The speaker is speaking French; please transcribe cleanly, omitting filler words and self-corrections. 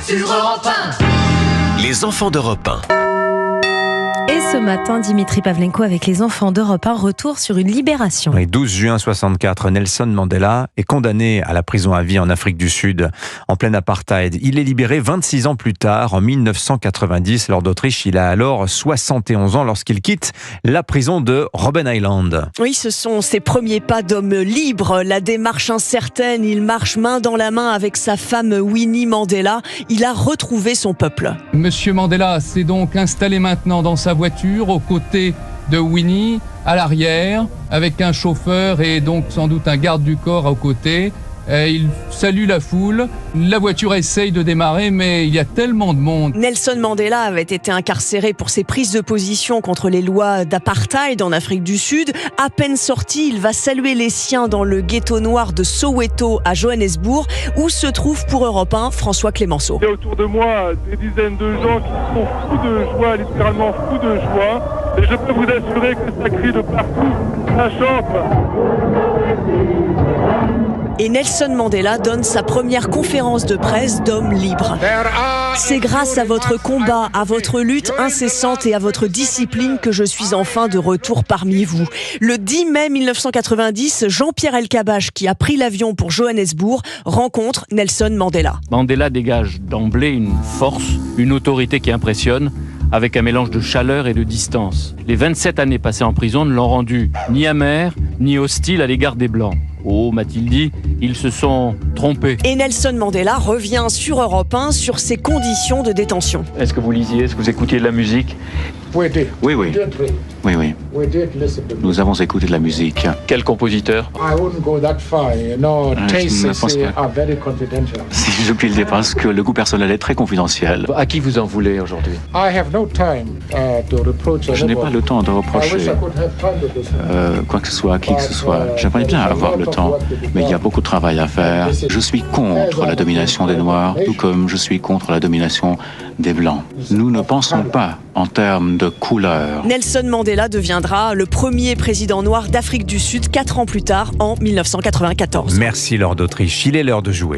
sur Europe 1. Les enfants d'Europe 1. Et ce matin, Dimitri Pavlenko avec les enfants d'Europe 1, retour sur une libération. Le 12 juin 64, Nelson Mandela est condamné à la prison à vie en Afrique du Sud, en plein apartheid. Il est libéré 26 ans plus tard, en 1990, lors d'Autriche. Il a alors 71 ans lorsqu'il quitte la prison de Robben Island. Oui, ce sont ses premiers pas d'homme libre. La démarche incertaine, il marche main dans la main avec sa femme Winnie Mandela. Il a retrouvé son peuple. Monsieur Mandela s'est donc installé maintenant dans sa voiture aux côtés de Winnie, à l'arrière, avec un chauffeur et donc sans doute un garde du corps aux côtés. Il salue la foule. La voiture essaye de démarrer, mais il y a tellement de monde. Nelson Mandela avait été incarcéré pour ses prises de position contre les lois d'apartheid en Afrique du Sud. À peine sorti, il va saluer les siens dans le ghetto noir de Soweto à Johannesburg, où se trouve pour Europe 1 François Clémenceau. Il y a autour de moi des dizaines de gens qui sont fous de joie, littéralement fous de joie. Et je peux vous assurer que ça crie de partout, ça chante. Et Nelson Mandela donne sa première conférence de presse d'homme libre. C'est grâce à votre combat, à votre lutte incessante et à votre discipline que je suis enfin de retour parmi vous. Le 10 mai 1990, Jean-Pierre Elkabbach, qui a pris l'avion pour Johannesburg, rencontre Nelson Mandela. Mandela dégage d'emblée une force, une autorité qui impressionne, avec un mélange de chaleur et de distance. Les 27 années passées en prison ne l'ont rendu ni amer, ni hostile à l'égard des Blancs. Oh, m'a-t-il dit, ils se sont trompés. Et Nelson Mandela revient sur Europe 1 sur ses conditions de détention. Est-ce que vous lisiez, est-ce que vous écoutiez de la musique ? Oui. Nous avons écouté de la musique. Quel compositeur ? Si je puis le dire, parce que le goût personnel est très confidentiel. À qui vous en voulez aujourd'hui ? Je n'ai pas le temps de reprocher quoi que ce soit à qui que ce soit. J'aimerais bien avoir le temps, mais il y a beaucoup de travail à faire. Je suis contre la domination des Noirs, tout comme je suis contre la domination des Blancs. Nous ne pensons pas en termes de couleur. Nelson Mandela deviendra le premier président noir d'Afrique du Sud 4 ans plus tard, en 1994. Merci Lord d'Autriche. Il est l'heure de jouer.